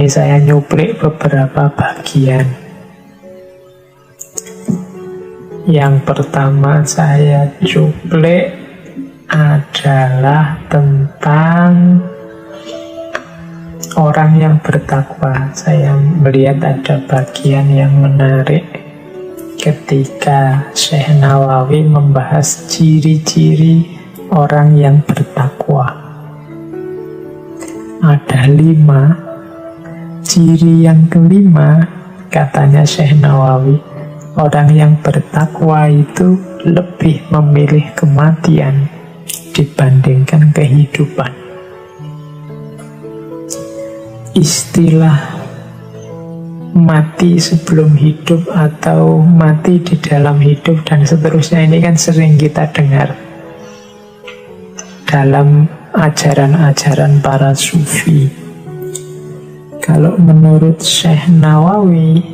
ini saya nyuplik beberapa bagian. Yang pertama saya cuplik adalah tentang orang yang bertakwa. Saya melihat ada bagian yang menarik ketika Syekh Nawawi membahas ciri-ciri orang yang bertakwa. Ada 5. Ciri yang kelima, katanya Syekh Nawawi, orang yang bertakwa itu lebih memilih kematian dibandingkan kehidupan. Istilah mati sebelum hidup atau mati di dalam hidup dan seterusnya ini kan sering kita dengar dalam ajaran-ajaran para sufi. Kalau menurut Syekh Nawawi,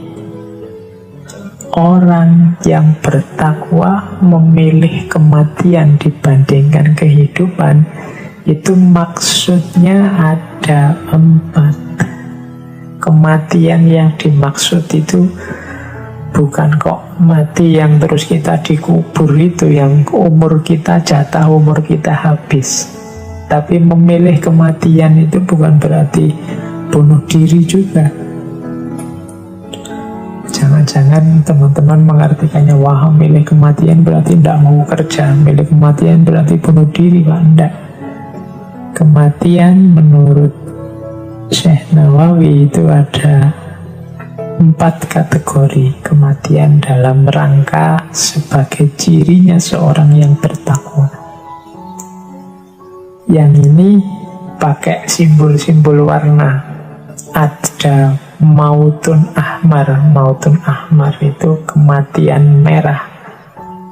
orang yang bertakwa memilih kematian dibandingkan kehidupan, itu maksudnya ada 4. Kematian yang dimaksud itu bukan kok mati yang terus kita dikubur itu, yang umur kita, jatah umur kita habis. Tapi memilih kematian itu bukan berarti bunuh diri juga. Jangan-jangan teman-teman mengartikannya, wah milih kematian berarti tidak mau kerja, milih kematian berarti bunuh diri. Pak, enggak. Kematian menurut Syekh Nawawi itu ada 4 kategori kematian dalam rangka sebagai cirinya seorang yang bertakwa. Yang ini pakai simbol-simbol warna. Ada mautun ahmar. Mautun ahmar itu kematian merah.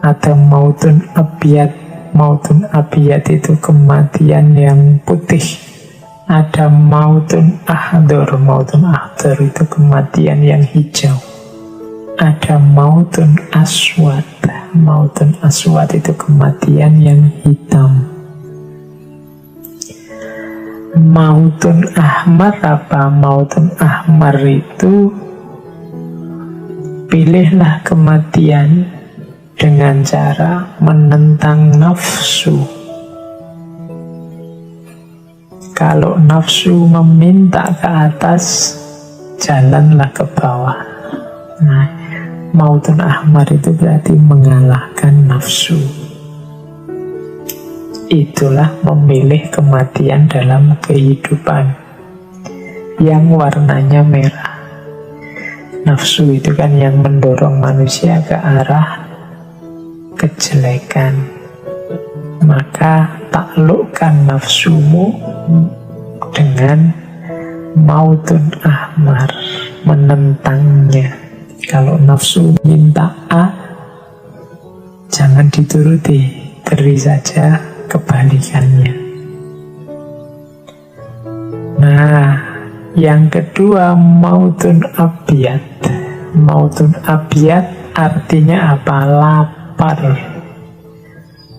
Ada mautun abiyat. Mautun abiyat itu kematian yang putih. Ada mautun ahdor. Mautun ahdor itu kematian yang hijau. Ada mautun aswad. Mautun aswad itu kematian yang hitam. Mautun ahmar apa? Mautun ahmar itu pilihlah kematian dengan cara menentang nafsu. Kalau nafsu meminta ke atas, jalanlah ke bawah. Nah, mautun ahmar itu berarti mengalahkan nafsu. Itulah memilih kematian dalam kehidupan yang warnanya merah. Nafsu itu kan yang mendorong manusia ke arah kejelekan. Maka taklukkan nafsumu dengan mautun ahmar, menentangnya. Kalau nafsu minta A, jangan dituruti, beri saja kebalikannya. Nah, yang kedua mautun abiyat. Mautun abiyat artinya apa? Lapar.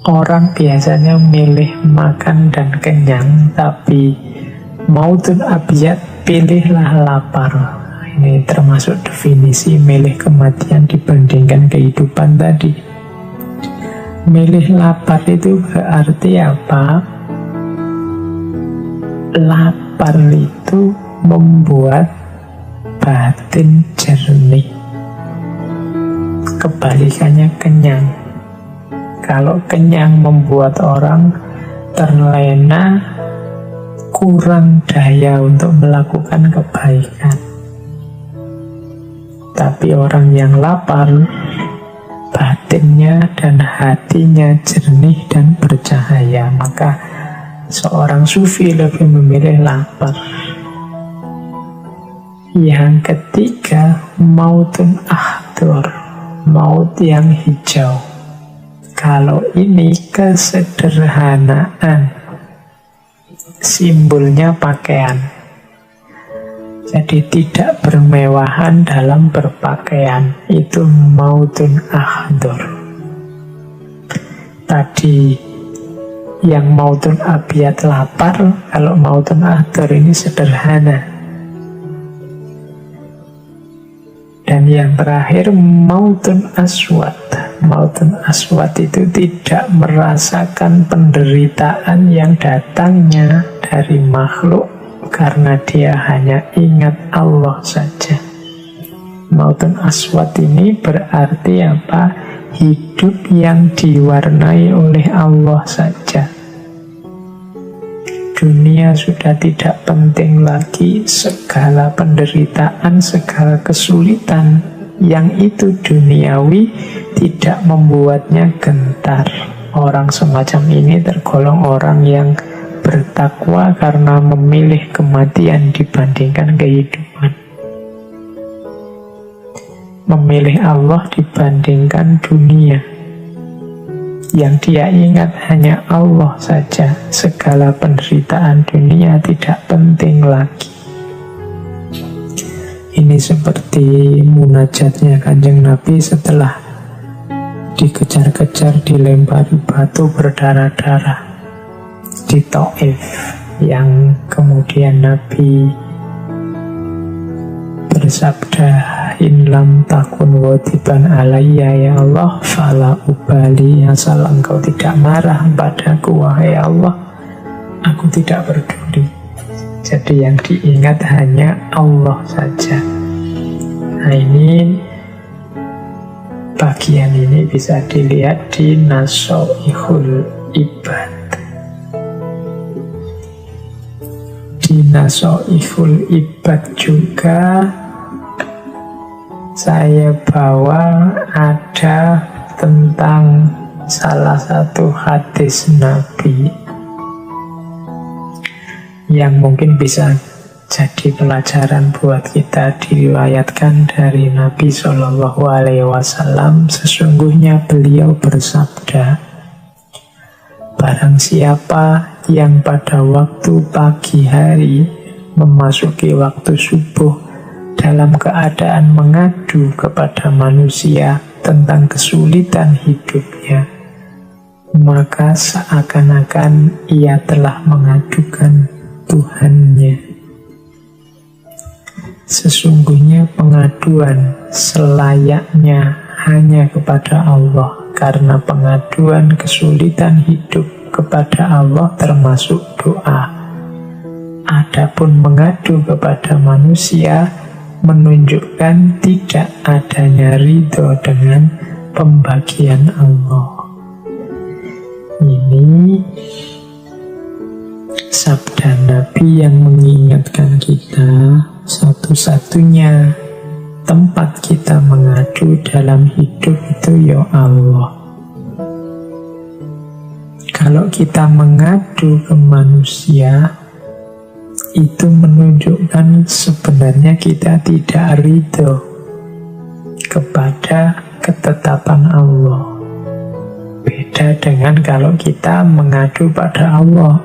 Orang biasanya milih makan dan kenyang, tapi mautun abiyat pilihlah lapar. Ini termasuk definisi milih kematian dibandingkan kehidupan tadi. Milih lapar itu berarti apa? Lapar itu membuat batin jernih. Kebalikannya kenyang. Kalau kenyang membuat orang terlena, kurang daya untuk melakukan kebaikan. Tapi orang yang lapar, batinnya dan hatinya jernih dan bercahaya. Maka seorang sufi lebih memilih lapar. Yang ketiga, mautun ahdor. Maut yang hijau. Kalau ini kesederhanaan, simbolnya pakaian. Jadi tidak bermewahan dalam berpakaian. Itu mautun ahdor. Tadi yang mautun abiyat lapar, kalau mautun ahdor ini sederhana. Dan yang terakhir, mautun aswad. Mautun aswad itu tidak merasakan penderitaan yang datangnya dari makhluk, karena dia hanya ingat Allah saja. Mautun aswad ini berarti apa? Hidup yang diwarnai oleh Allah saja. Dunia sudah tidak penting lagi, segala penderitaan, segala kesulitan yang itu duniawi tidak membuatnya gentar. Orang semacam ini tergolong orang yang bertakwa karena memilih kematian dibandingkan kehidupan. Memilih Allah dibandingkan dunia. Yang dia ingat hanya Allah saja. Segala penderitaan dunia tidak penting lagi. Ini seperti munajatnya Kanjeng Nabi setelah dikejar-kejar, dilempari batu berdarah-darah di Taif, yang kemudian Nabi bersabda, in lam takun wadiban alayya ya Allah fala ubali, asal engkau tidak marah padaku wahai Allah, aku tidak peduli. Jadi yang diingat hanya Allah saja. Nah, ini bagian ini bisa dilihat di Nasoihul Ibad. Di Nasoihul Ibad juga saya bawa ada tentang salah satu hadis Nabi yang mungkin bisa jadi pelajaran buat kita. Diriwayatkan dari Nabi SAW, sesungguhnya beliau bersabda, barang siapa yang pada waktu pagi hari memasuki waktu subuh dalam keadaan mengadu kepada manusia tentang kesulitan hidupnya, maka seakan-akan ia telah mengadukan Tuhannya. Sesungguhnya pengaduan selayaknya hanya kepada Allah, karena pengaduan kesulitan hidup kepada Allah termasuk doa. Adapun mengadu kepada manusia menunjukkan tidak adanya ridho dengan pembagian Allah. Ini sabda Nabi yang mengingatkan kita, satu-satunya tempat kita mengadu dalam hidup itu ya Allah. Kalau kita mengadu ke manusia, itu menunjukkan sebenarnya kita tidak ridho kepada ketetapan Allah. Beda dengan kalau kita mengadu pada Allah.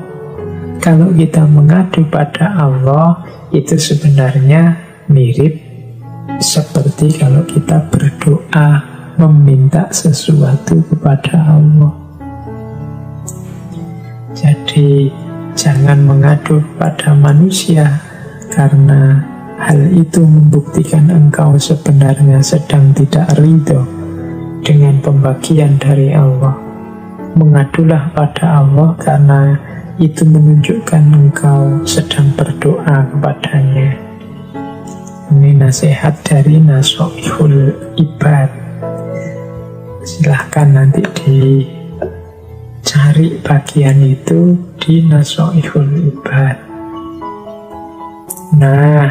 Kalau kita mengadu pada Allah, itu sebenarnya mirip seperti kalau kita berdoa meminta sesuatu kepada Allah. Jadi jangan mengadu pada manusia, karena hal itu membuktikan engkau sebenarnya sedang tidak ridho dengan pembagian dari Allah. Mengadulah pada Allah, karena itu menunjukkan engkau sedang berdoa kepadanya. Ini nasihat dari Nasoihul Ibad. Silahkan nanti dicari bagian itu di Nasoihul Ibad. Nah,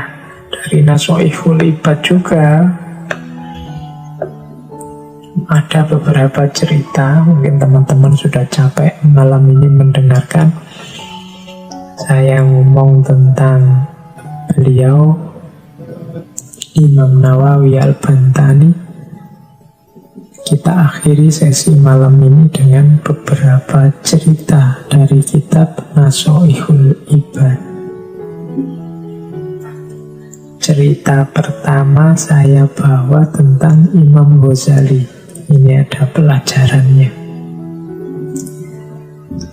dari Nasoihul Ibad juga ada beberapa cerita. Mungkin teman-teman sudah capek malam ini mendengarkan saya ngomong tentang beliau, Imam Nawawi Al-Bantani. Kita akhiri sesi malam ini dengan beberapa cerita dari kitab Nasoihul Ibad. Cerita pertama saya bawa tentang Imam Ghazali. Ini ada pelajarannya.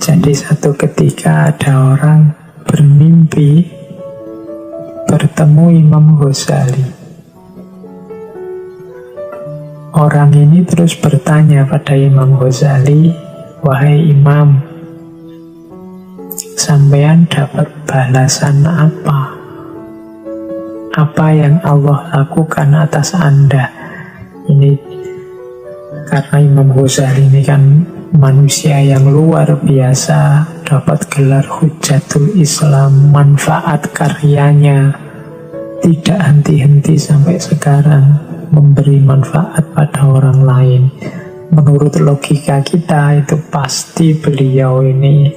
Jadi satu ketika ada orang bermimpi bertemu Imam Ghazali. Orang ini terus bertanya pada Imam Ghazali, "Wahai Imam, sampean dapat balasan apa? Apa yang Allah lakukan atas Anda?" Ini karena Imam Ghazali ini kan manusia yang luar biasa, dapat gelar Hujatul Islam, manfaat karyanya tidak henti-henti sampai sekarang, memberi manfaat pada orang lain. Menurut logika kita itu pasti beliau ini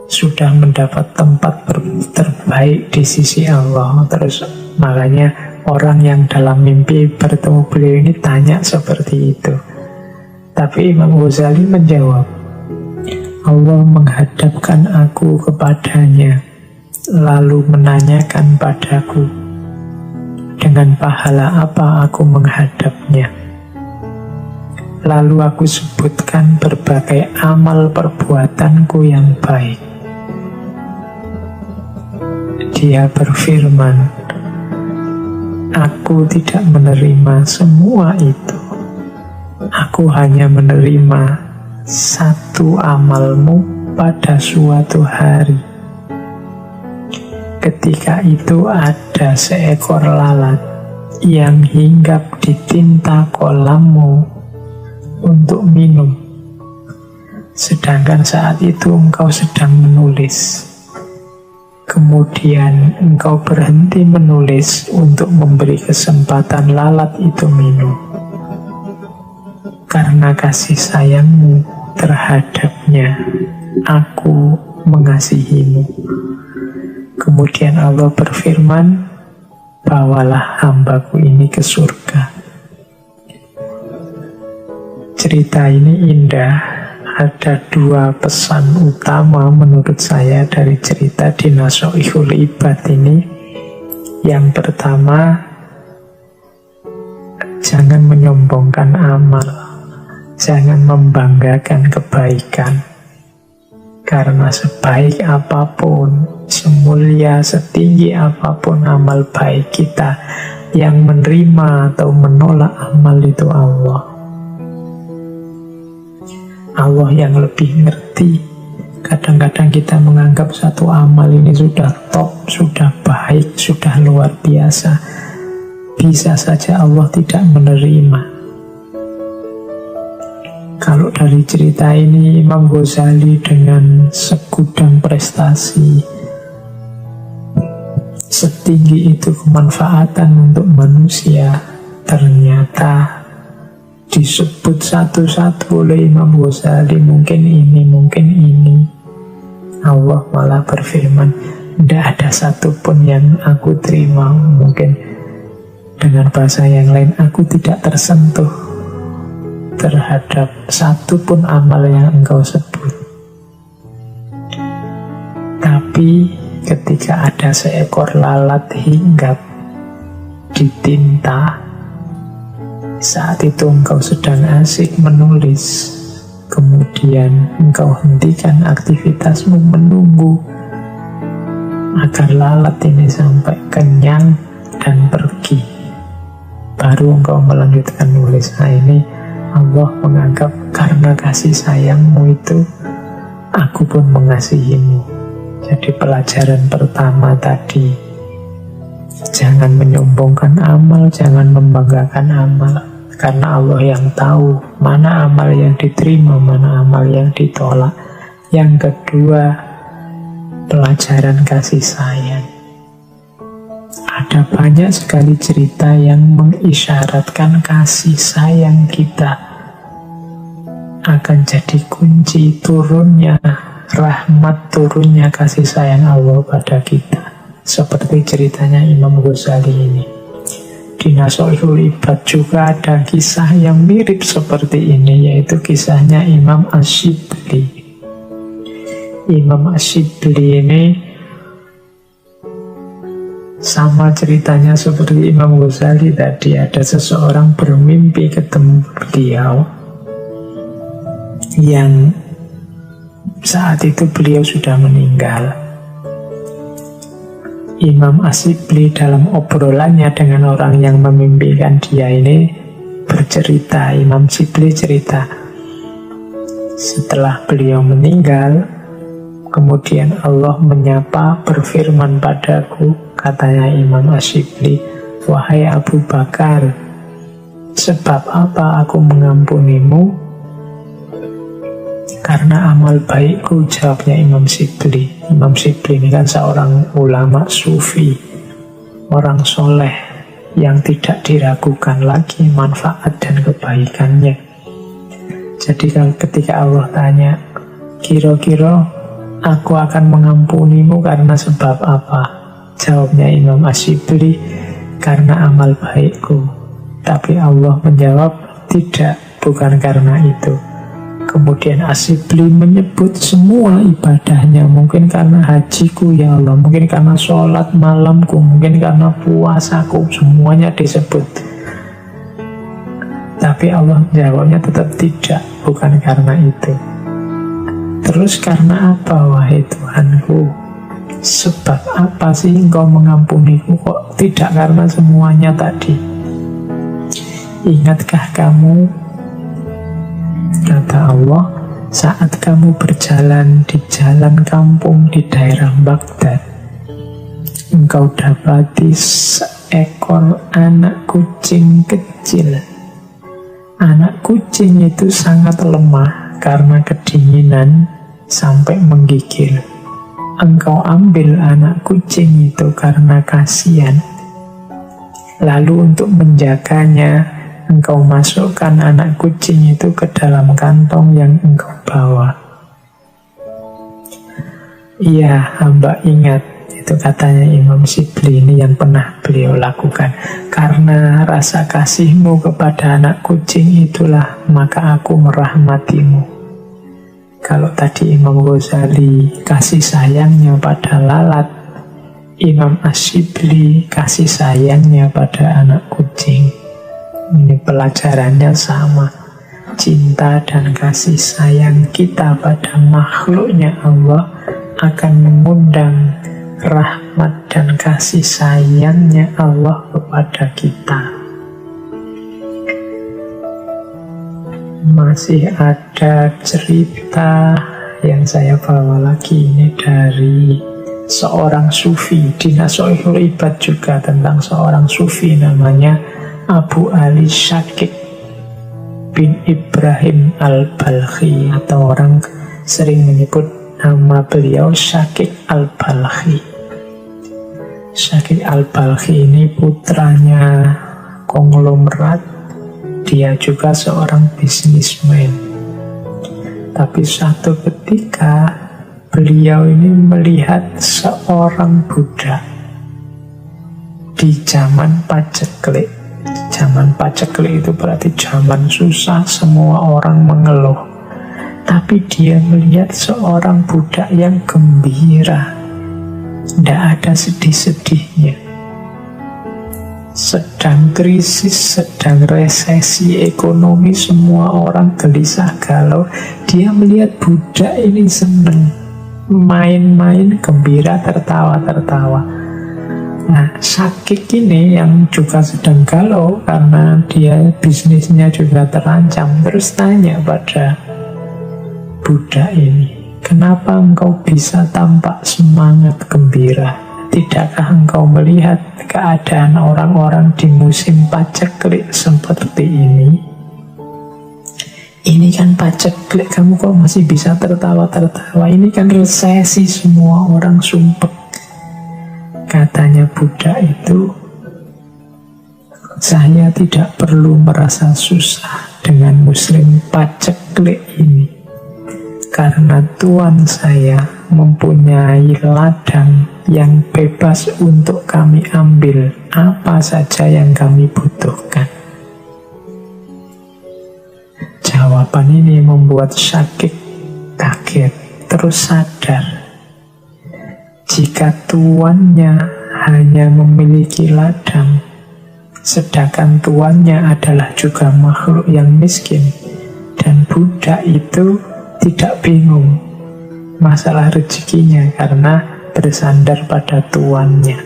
sudah mendapat tempat terbaik di sisi Allah. Terus makanya orang yang dalam mimpi bertemu beliau ini tanya seperti itu. Tapi Imam Ghazali menjawab, Allah menghadapkan aku kepadanya, lalu menanyakan padaku, dengan pahala apa aku menghadapnya. Lalu aku sebutkan berbagai amal perbuatanku yang baik. Dia berfirman, aku tidak menerima semua itu. Aku hanya menerima satu amalmu pada suatu hari. Ketika itu ada seekor lalat yang hinggap di tinta kolammu untuk minum. Sedangkan saat itu engkau sedang menulis. Kemudian engkau berhenti menulis untuk memberi kesempatan lalat itu minum. Karena kasih sayangmu terhadapnya, aku mengasihimu. Kemudian Allah berfirman, bawalah hambaku ini ke surga. Cerita ini indah. Ada dua pesan utama menurut saya dari cerita di Nasoihul Ibad ini. Yang pertama, jangan menyombongkan amal, jangan membanggakan kebaikan. Karena sebaik apapun, semulia, setinggi apapun amal baik kita, yang menerima atau menolak amal itu Allah. Allah yang lebih ngerti. Kadang-kadang kita menganggap satu amal ini sudah top, sudah baik, sudah luar biasa. Bisa saja Allah tidak menerima. Kalau dari cerita ini, Imam Ghazali dengan segudang prestasi, setinggi itu kemanfaatan untuk manusia, ternyata disebut satu-satu oleh Imam Ghazali, mungkin ini. Allah malah berfirman, tidak ada satupun yang aku terima. Mungkin dengan bahasa yang lain, aku tidak tersentuh terhadap satupun amal yang engkau sebut. Tapi ketika ada seekor lalat hinggap di tinta, saat itu engkau sedang asik menulis, kemudian engkau hentikan aktivitasmu menunggu agar lalat ini sampai kenyang dan pergi, baru engkau melanjutkan nulis. Nah, ini Allah menganggap karena kasih sayangmu itu, aku pun mengasihimu. Jadi pelajaran pertama tadi, jangan menyombongkan amal, jangan membanggakan amal. Karena Allah yang tahu mana amal yang diterima, mana amal yang ditolak. Yang kedua, pelajaran kasih sayang. Ada banyak sekali cerita yang mengisyaratkan kasih sayang kita akan jadi kunci turunnya rahmat, turunnya kasih sayang Allah pada kita. Seperti ceritanya Imam Ghazali ini. Di Nasoihul Ibad juga ada kisah yang mirip seperti ini, yaitu kisahnya Imam Ash-Shibli. Imam Ash-Shibli ini sama ceritanya seperti Imam Ghazali tadi. Ada seseorang bermimpi ketemu beliau, yang saat itu beliau sudah meninggal. Imam Ash-Shibli dalam obrolannya dengan orang yang memimpikan dia ini bercerita, Imam Shibli cerita, setelah beliau meninggal, kemudian Allah menyapa, berfirman padaku, katanya Imam Shibli, wahai Abu Bakar, sebab apa aku mengampunimu? Karena amal baikku, jawabnya Imam Shibli. Imam Shibli ini kan seorang ulama sufi, orang soleh yang tidak diragukan lagi manfaat dan kebaikannya. Jadi ketika Allah tanya, kira-kira aku akan mengampunimu karena sebab apa? Jawabnya Imam Shibli, karena amal baikku. Tapi Allah menjawab, tidak, bukan karena itu. Kemudian Shibli menyebut semua ibadahnya, mungkin karena hajiku ya Allah, mungkin karena sholat malamku, mungkin karena puasaku, semuanya disebut. Tapi Allah jawabnya tetap tidak, bukan karena itu. Terus karena apa wahai Tuhanku? Sebab apa sih engkau mengampuniku? Kok tidak karena semuanya tadi? Ingatkah kamu, kata Allah, saat kamu berjalan di jalan kampung di daerah Baghdad, engkau dapati seekor anak kucing kecil. Anak kucing itu sangat lemah karena kedinginan sampai menggigil. Engkau ambil anak kucing itu karena kasihan. Lalu untuk menjaganya, engkau masukkan anak kucing itu ke dalam kantong yang engkau bawa. Iya, hamba ingat. Itu katanya Imam Shibli, ini yang pernah beliau lakukan. Karena rasa kasihmu kepada anak kucing itulah, maka aku merahmatimu. Kalau tadi Imam Ghazali kasih sayangnya pada lalat, Imam Shibli kasih sayangnya pada anak kucing. Ini pelajarannya sama. Cinta dan kasih sayang kita pada makhluknya Allah akan mengundang rahmat dan kasih sayangnya Allah kepada kita. Masih ada cerita yang saya bawa lagi, ini dari seorang sufi di Nashorul Ibad juga, tentang seorang sufi namanya Abu Ali Shakik bin Ibrahim al-Balkhi, atau orang sering menyebut nama beliau Shakik al-Balkhi. Shakik al-Balkhi ini putranya konglomerat. Dia juga seorang bisnismen. Tapi suatu ketika beliau ini melihat seorang budak di zaman paceklik. Zaman paceklik itu berarti zaman susah, semua orang mengeluh. Tapi dia melihat seorang budak yang gembira, tidak ada sedih-sedihnya. Sedang krisis, sedang resesi ekonomi, semua orang gelisah galau. Dia melihat budak ini senang, main-main, gembira, tertawa-tertawa. Nah, Shakik ini yang juga sedang galau karena dia bisnisnya juga terancam. Terus tanya pada budak ini, kenapa engkau bisa tampak semangat gembira? Tidakkah engkau melihat keadaan orang-orang di musim paceklik seperti ini? Ini kan paceklik, kamu kok masih bisa tertawa-tertawa? Ini kan resesi, semua orang sumpek. Katanya budak itu, saya tidak perlu merasa susah dengan muslim paceklik ini, karena Tuhan saya mempunyai ladang yang bebas untuk kami ambil apa saja yang kami butuhkan. Jawaban ini membuat Shakik kaget, terus sadar jika tuannya hanya memiliki ladang, sedangkan tuannya adalah juga makhluk yang miskin, dan budak itu tidak bingung masalah rezekinya karena bersandar pada tuannya.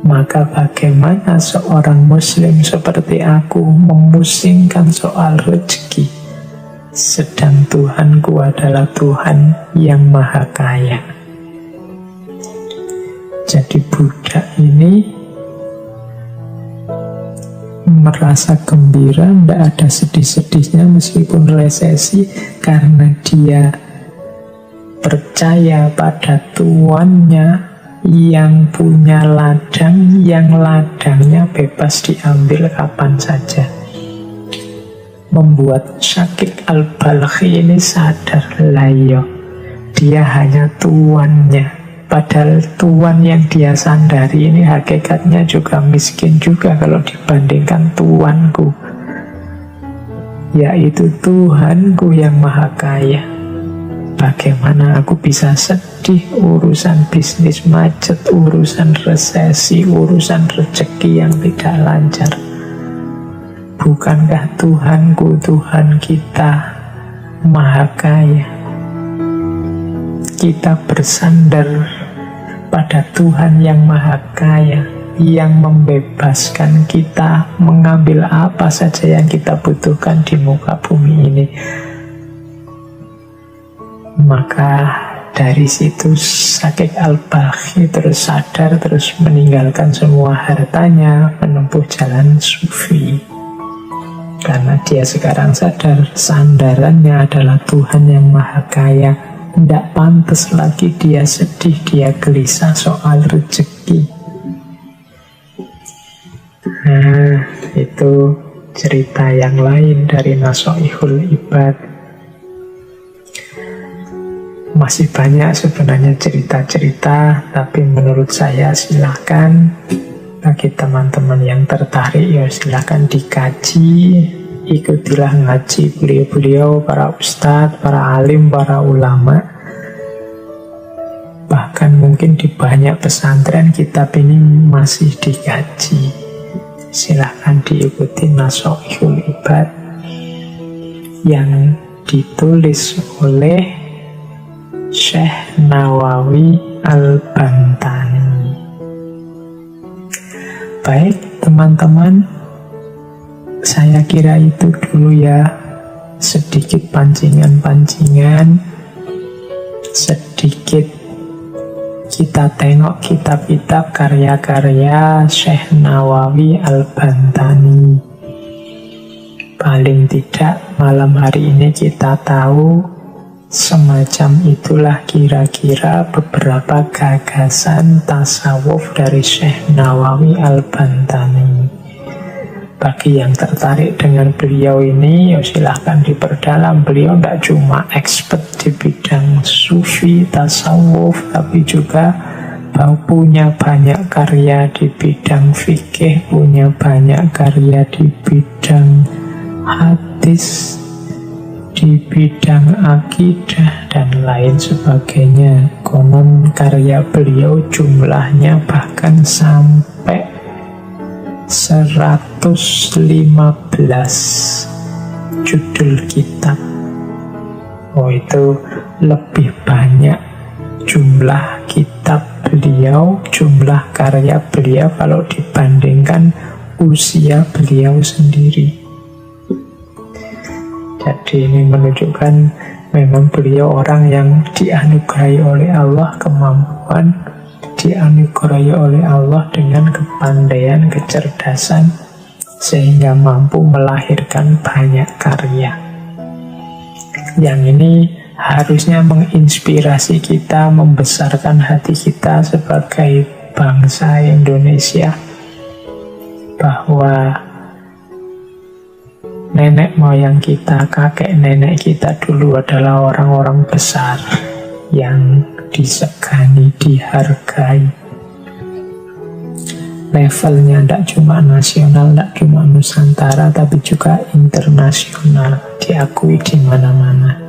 Maka bagaimana seorang muslim seperti aku memusingkan soal rezeki, sedang Tuhanku adalah Tuhan yang maha kaya. Jadi budak ini merasa gembira, tidak ada sedih-sedihnya meskipun resesi, karena dia percaya pada tuannya yang punya ladang, yang ladangnya bebas diambil kapan saja. Membuat Syakik Al-Balkhi ini sadar, layo, dia hanya tuannya. Padahal tuan yang dia sandari ini hakikatnya juga miskin juga kalau dibandingkan tuanku, yaitu Tuhanku yang maha kaya. Bagaimana aku bisa sedih urusan bisnis macet, urusan resesi, urusan rezeki yang tidak lancar? Bukankah Tuhanku, Tuhan kita maha kaya? Kita bersandar pada Tuhan yang maha kaya, yang membebaskan kita mengambil apa saja yang kita butuhkan di muka bumi ini. Maka dari situ Syakik Al-Balkhi terus sadar, terus meninggalkan semua hartanya, menempuh jalan sufi. Karena dia sekarang sadar sandarannya adalah Tuhan yang maha kaya. Tidak pantas lagi dia sedih, dia gelisah soal rezeki. Nah, itu cerita yang lain dari Nasoihul Ibad. Masih banyak sebenarnya cerita-cerita, tapi menurut saya silahkan bagi teman-teman yang tertarik, ya silahkan dikaji, ikutilah ngaji beliau-beliau, para ustadz, para alim, para ulama. Bahkan mungkin di banyak pesantren kitab ini masih dikaji. Silahkan diikuti Nasoihul Ibad yang ditulis oleh Syekh Nawawi Al-Bantani. Baik teman-teman, saya kira itu dulu ya, sedikit pancingan-pancingan, sedikit kita tengok kitab-kitab karya-karya Syekh Nawawi Al-Bantani. Paling tidak malam hari ini kita tahu semacam itulah kira-kira beberapa gagasan tasawuf dari Syekh Nawawi Al-Bantani. Bagi yang tertarik dengan beliau ini, ya silahkan diperdalam. Beliau tidak cuma expert di bidang sufi, tasawuf, tapi juga punya banyak karya di bidang fikih, punya banyak karya di bidang hadis, di bidang akidah, dan lain sebagainya. Konon karya beliau jumlahnya bahkan sampai 115 judul kitab. Oh, itu lebih banyak jumlah kitab beliau, jumlah karya beliau kalau dibandingkan usia beliau sendiri. Jadi ini menunjukkan memang beliau orang yang dianugerahi oleh Allah kemampuan, dianugerahi oleh Allah dengan kepandaian, kecerdasan, sehingga mampu melahirkan banyak karya. Yang ini harusnya menginspirasi kita, membesarkan hati kita sebagai bangsa Indonesia, bahwa nenek moyang kita, kakek nenek kita dulu adalah orang-orang besar yang disegani, dihargai. Levelnya tidak cuma nasional, tidak cuma Nusantara, tapi juga internasional, diakui di mana-mana.